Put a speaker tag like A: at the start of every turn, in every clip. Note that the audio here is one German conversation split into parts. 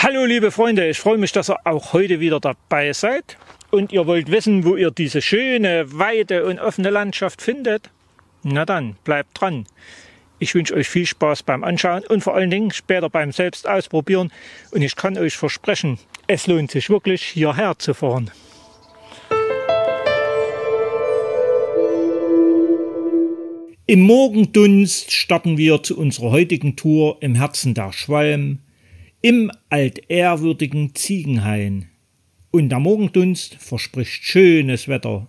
A: Hallo liebe Freunde, ich freue mich, dass ihr auch heute wieder dabei seid und ihr wollt wissen, wo ihr diese schöne, weite und offene Landschaft findet. Na dann, bleibt dran. Ich wünsche euch viel Spaß beim Anschauen und vor allen Dingen später beim Selbst ausprobieren und ich kann euch versprechen, es lohnt sich wirklich hierher zu fahren. Im Morgendunst starten wir zu unserer heutigen Tour im Herzen der Schwalm, im altehrwürdigen Ziegenhain. Und der Morgendunst verspricht schönes Wetter.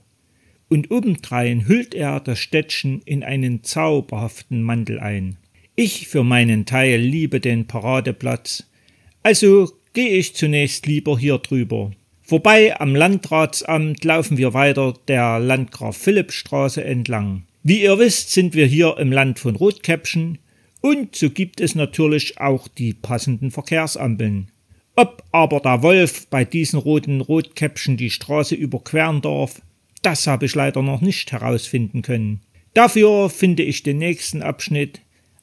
A: Und obendrein hüllt er das Städtchen in einen zauberhaften Mantel ein. Ich für meinen Teil liebe den Paradeplatz, also gehe ich zunächst lieber hier drüber. Vorbei am Landratsamt laufen wir weiter der Landgraf-Philipp-Straße entlang. Wie ihr wisst, sind wir hier im Land von Rotkäppchen und so gibt es natürlich auch die passenden Verkehrsampeln. Ob aber der Wolf bei diesen roten Rotkäppchen die Straße überqueren darf, das habe ich leider noch nicht herausfinden können. Dafür finde ich den nächsten Abschnitt,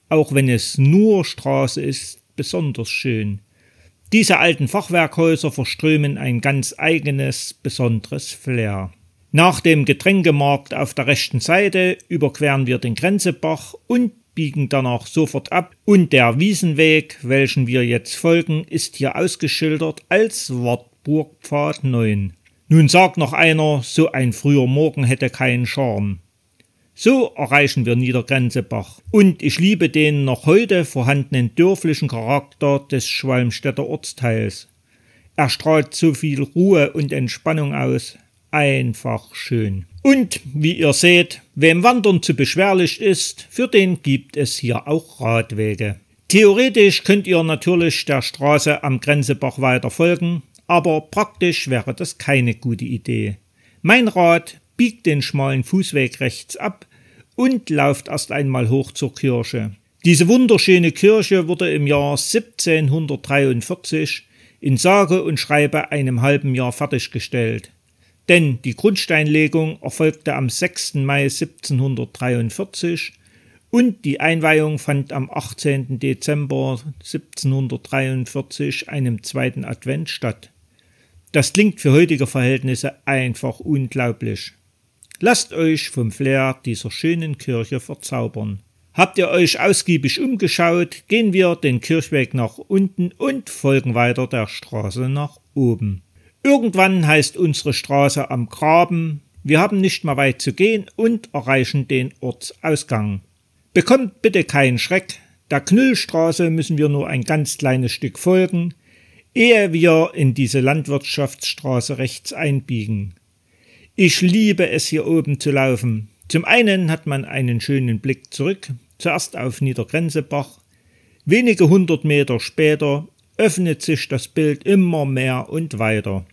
A: auch wenn es nur Straße ist, besonders schön. Diese alten Fachwerkhäuser verströmen ein ganz eigenes, besonderes Flair. Nach dem Getränkemarkt auf der rechten Seite überqueren wir den Grenzebach und biegen danach sofort ab. Und der Wiesenweg, welchen wir jetzt folgen, ist hier ausgeschildert als Wartburgpfad 9. Nun sagt noch einer, so ein früher Morgen hätte keinen Charme. So erreichen wir Niedergrenzebach. Und ich liebe den noch heute vorhandenen dörflichen Charakter des Schwalmstädter Ortsteils. Er strahlt so viel Ruhe und Entspannung aus. Einfach schön. Und wie ihr seht, wem Wandern zu beschwerlich ist, für den gibt es hier auch Radwege. Theoretisch könnt ihr natürlich der Straße am Grenzebach weiter folgen, aber praktisch wäre das keine gute Idee. Mein Rat biegt den schmalen Fußweg rechts ab und lauft erst einmal hoch zur Kirche. Diese wunderschöne Kirche wurde im Jahr 1743 in sage und schreibe einem halben Jahr fertiggestellt. Denn die Grundsteinlegung erfolgte am 6. Mai 1743 und die Einweihung fand am 18. Dezember 1743, einem zweiten Advent, statt. Das klingt für heutige Verhältnisse einfach unglaublich. Lasst euch vom Flair dieser schönen Kirche verzaubern. Habt ihr euch ausgiebig umgeschaut, gehen wir den Kirchweg nach unten und folgen weiter der Straße nach oben. Irgendwann heißt unsere Straße am Graben, wir haben nicht mehr weit zu gehen und erreichen den Ortsausgang. Bekommt bitte keinen Schreck, der Knüllstraße müssen wir nur ein ganz kleines Stück folgen, ehe wir in diese Landwirtschaftsstraße rechts einbiegen. Ich liebe es hier oben zu laufen. Zum einen hat man einen schönen Blick zurück, zuerst auf Niedergrenzebach, wenige 100 Meter später öffnet sich das Bild immer mehr und weiter.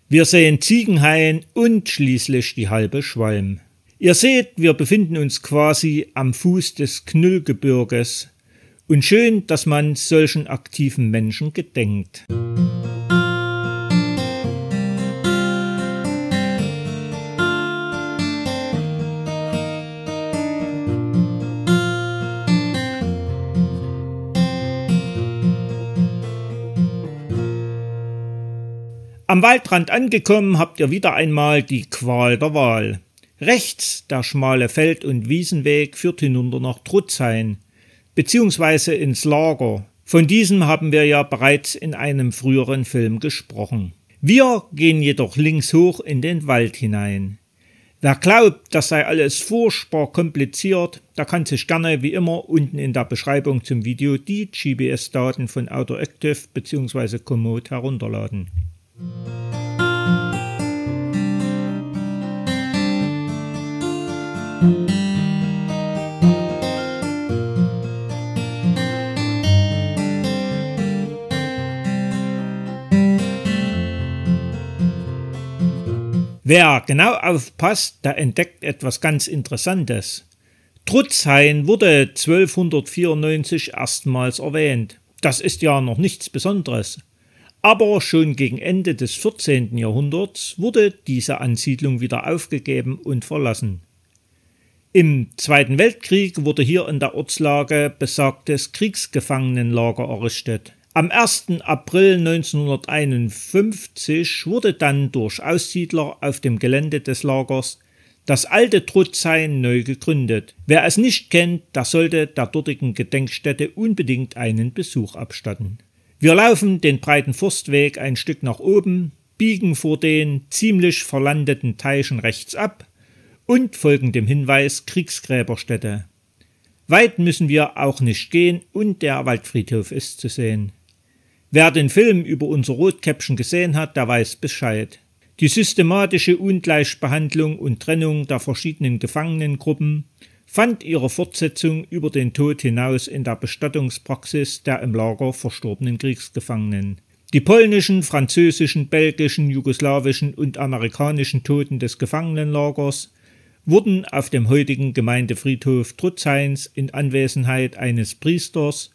A: Wir sehen Ziegenhain und schließlich die halbe Schwalm. Ihr seht, wir befinden uns quasi am Fuß des Knüllgebirges und schön, dass man solchen aktiven Menschen gedenkt. Am Waldrand angekommen habt ihr wieder einmal die Qual der Wahl. Rechts der schmale Feld- und Wiesenweg führt hinunter nach Trutzhain, beziehungsweise ins Lager. Von diesem haben wir ja bereits in einem früheren Film gesprochen. Wir gehen jedoch links hoch in den Wald hinein. Wer glaubt, das sei alles furchtbar kompliziert, der kann sich gerne wie immer unten in der Beschreibung zum Video die GPS-Daten von AutoActive bzw. Komoot herunterladen. Wer genau aufpasst, der entdeckt etwas ganz Interessantes. Trutzhain wurde 1294 erstmals erwähnt. Das ist ja noch nichts Besonderes. Aber schon gegen Ende des 14. Jahrhunderts wurde diese Ansiedlung wieder aufgegeben und verlassen. Im Zweiten Weltkrieg wurde hier in der Ortslage besagtes Kriegsgefangenenlager errichtet. Am 1. April 1951 wurde dann durch Aussiedler auf dem Gelände des Lagers das alte Trutzhain neu gegründet. Wer es nicht kennt, der sollte der dortigen Gedenkstätte unbedingt einen Besuch abstatten. Wir laufen den breiten Forstweg ein Stück nach oben, biegen vor den ziemlich verlandeten Teichen rechts ab und folgen dem Hinweis Kriegsgräberstätte. Weit müssen wir auch nicht gehen und der Waldfriedhof ist zu sehen. Wer den Film über unser Rotkäppchen gesehen hat, der weiß Bescheid. Die systematische Ungleichbehandlung und Trennung der verschiedenen Gefangenengruppen fand ihre Fortsetzung über den Tod hinaus in der Bestattungspraxis der im Lager verstorbenen Kriegsgefangenen. Die polnischen, französischen, belgischen, jugoslawischen und amerikanischen Toten des Gefangenenlagers wurden auf dem heutigen Gemeindefriedhof Trutzhains in Anwesenheit eines Priesters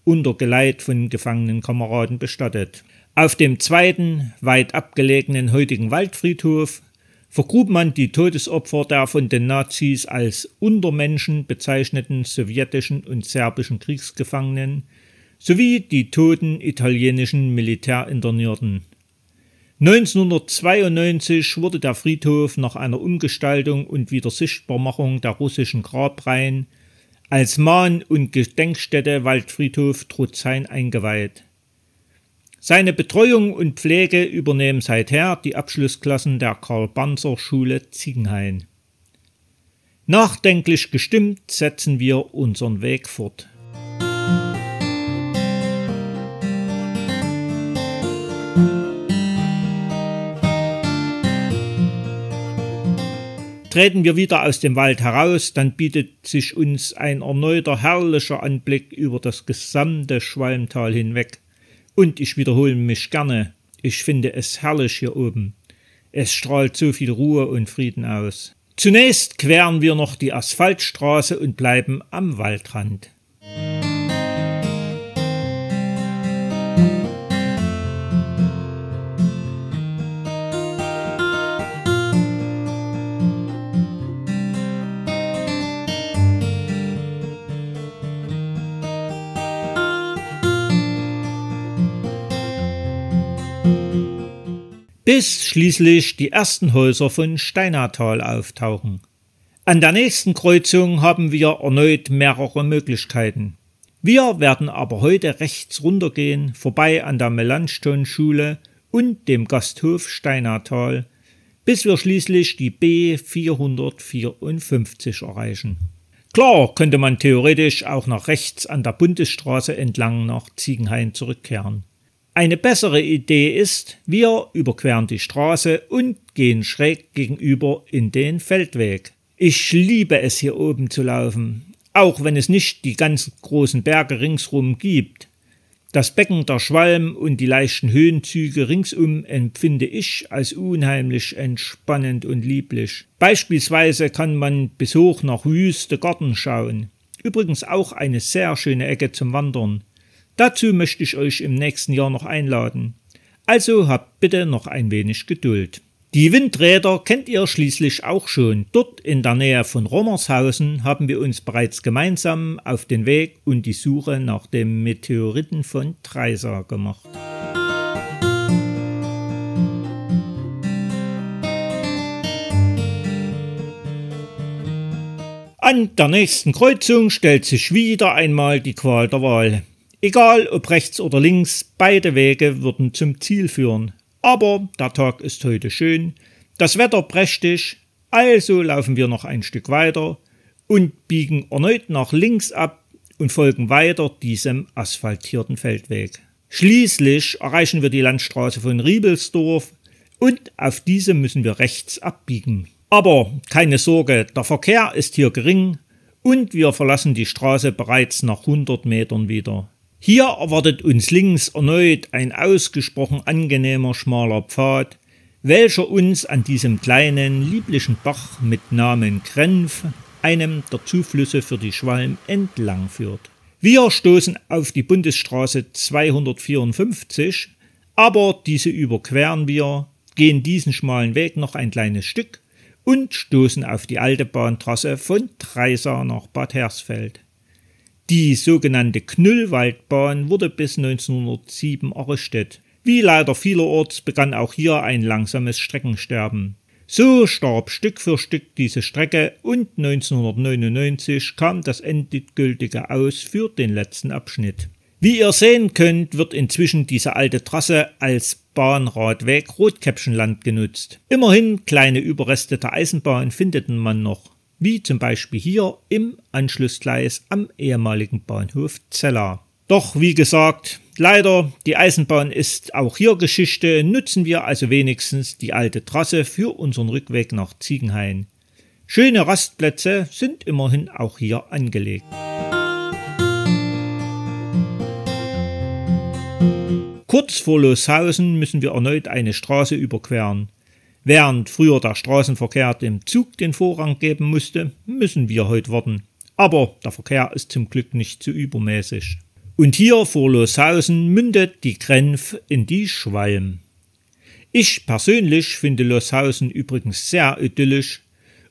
A: unter Geleit von Gefangenenkameraden bestattet. Auf dem zweiten, weit abgelegenen heutigen Waldfriedhof vergrub man die Todesopfer der von den Nazis als Untermenschen bezeichneten sowjetischen und serbischen Kriegsgefangenen sowie die toten italienischen Militärinternierten. 1992 wurde der Friedhof nach einer Umgestaltung und Wiedersichtbarmachung der russischen Grabreihen als Mahn- und Gedenkstätte Waldfriedhof Trutzhain eingeweiht. Seine Betreuung und Pflege übernehmen seither die Abschlussklassen der Karl-Banzer-Schule Ziegenhain. Nachdenklich gestimmt setzen wir unseren Weg fort. Treten wir wieder aus dem Wald heraus, dann bietet sich uns ein erneuter herrlicher Anblick über das gesamte Schwalmtal hinweg. Und ich wiederhole mich gerne, ich finde es herrlich hier oben. Es strahlt so viel Ruhe und Frieden aus. Zunächst queren wir noch die Asphaltstraße und bleiben am Waldrand. Bis schließlich die ersten Häuser von Steinatal auftauchen. An der nächsten Kreuzung haben wir erneut mehrere Möglichkeiten. Wir werden aber heute rechts runtergehen, vorbei an der Melanchthon-Schule und dem Gasthof Steinatal, bis wir schließlich die B 454 erreichen. Klar könnte man theoretisch auch nach rechts an der Bundesstraße entlang nach Ziegenhain zurückkehren. Eine bessere Idee ist, wir überqueren die Straße und gehen schräg gegenüber in den Feldweg. Ich liebe es, hier oben zu laufen, auch wenn es nicht die ganz großen Berge ringsrum gibt. Das Becken der Schwalm und die leichten Höhenzüge ringsum empfinde ich als unheimlich entspannend und lieblich. Beispielsweise kann man bis hoch nach Wüste Garten schauen. Übrigens auch eine sehr schöne Ecke zum Wandern. Dazu möchte ich euch im nächsten Jahr noch einladen. Also habt bitte noch ein wenig Geduld. Die Windräder kennt ihr schließlich auch schon. Dort in der Nähe von Rommershausen haben wir uns bereits gemeinsam auf den Weg und die Suche nach dem Meteoriten von Treysa gemacht. An der nächsten Kreuzung stellt sich wieder einmal die Qual der Wahl. Egal ob rechts oder links, beide Wege würden zum Ziel führen. Aber der Tag ist heute schön, das Wetter prächtig, also laufen wir noch ein Stück weiter und biegen erneut nach links ab und folgen weiter diesem asphaltierten Feldweg. Schließlich erreichen wir die Landstraße von Riebelsdorf und auf diese müssen wir rechts abbiegen. Aber keine Sorge, der Verkehr ist hier gering und wir verlassen die Straße bereits nach 100 Metern wieder. Hier erwartet uns links erneut ein ausgesprochen angenehmer schmaler Pfad, welcher uns an diesem kleinen, lieblichen Bach mit Namen Grenf, einem der Zuflüsse für die Schwalm, entlang führt. Wir stoßen auf die Bundesstraße 254, aber diese überqueren wir, gehen diesen schmalen Weg noch ein kleines Stück und stoßen auf die alte Bahntrasse von Treysa nach Bad Hersfeld. Die sogenannte Knüllwaldbahn wurde bis 1907 errichtet. Wie leider vielerorts begann auch hier ein langsames Streckensterben. So starb Stück für Stück diese Strecke und 1999 kam das endgültige Aus für den letzten Abschnitt. Wie ihr sehen könnt, wird inzwischen diese alte Trasse als Bahnradweg Rotkäppchenland genutzt. Immerhin kleine Überreste der Eisenbahn findet man noch, wie zum Beispiel hier im Anschlussgleis am ehemaligen Bahnhof Zella. Doch wie gesagt, leider, die Eisenbahn ist auch hier Geschichte, nutzen wir also wenigstens die alte Trasse für unseren Rückweg nach Ziegenhain. Schöne Rastplätze sind immerhin auch hier angelegt. Kurz vor Loshausen müssen wir erneut eine Straße überqueren. Während früher der Straßenverkehr dem Zug den Vorrang geben musste, müssen wir heute warten. Aber der Verkehr ist zum Glück nicht so übermäßig. Und hier vor Loshausen mündet die Grenf in die Schwalm. Ich persönlich finde Loshausen übrigens sehr idyllisch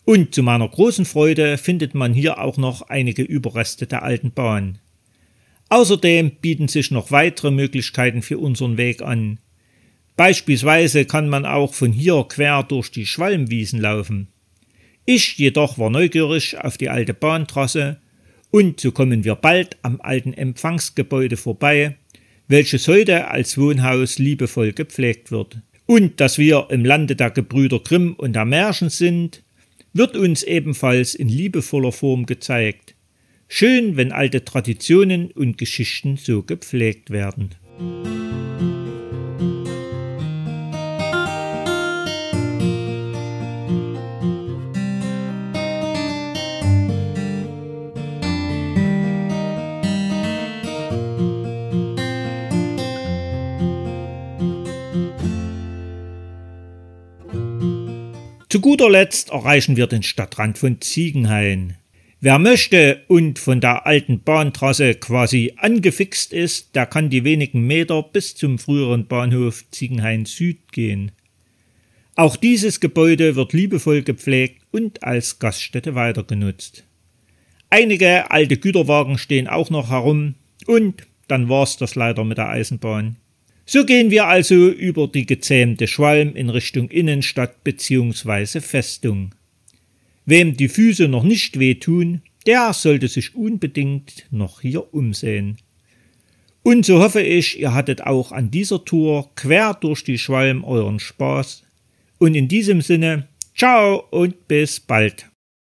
A: und zu meiner großen Freude findet man hier auch noch einige Überreste der alten Bahn. Außerdem bieten sich noch weitere Möglichkeiten für unseren Weg an. Beispielsweise kann man auch von hier quer durch die Schwalmwiesen laufen. Ich jedoch war neugierig auf die alte Bahntrasse und so kommen wir bald am alten Empfangsgebäude vorbei, welches heute als Wohnhaus liebevoll gepflegt wird. Und dass wir im Lande der Gebrüder Grimm und der Märchen sind, wird uns ebenfalls in liebevoller Form gezeigt. Schön, wenn alte Traditionen und Geschichten so gepflegt werden. Zu guter Letzt erreichen wir den Stadtrand von Ziegenhain. Wer möchte und von der alten Bahntrasse quasi angefixt ist, der kann die wenigen Meter bis zum früheren Bahnhof Ziegenhain Süd gehen. Auch dieses Gebäude wird liebevoll gepflegt und als Gaststätte weiter genutzt. Einige alte Güterwagen stehen auch noch herum und dann war's das leider mit der Eisenbahn. So gehen wir also über die gezähmte Schwalm in Richtung Innenstadt bzw. Festung. Wem die Füße noch nicht wehtun, der sollte sich unbedingt noch hier umsehen. Und so hoffe ich, ihr hattet auch an dieser Tour quer durch die Schwalm euren Spaß. Und in diesem Sinne, ciao und bis bald.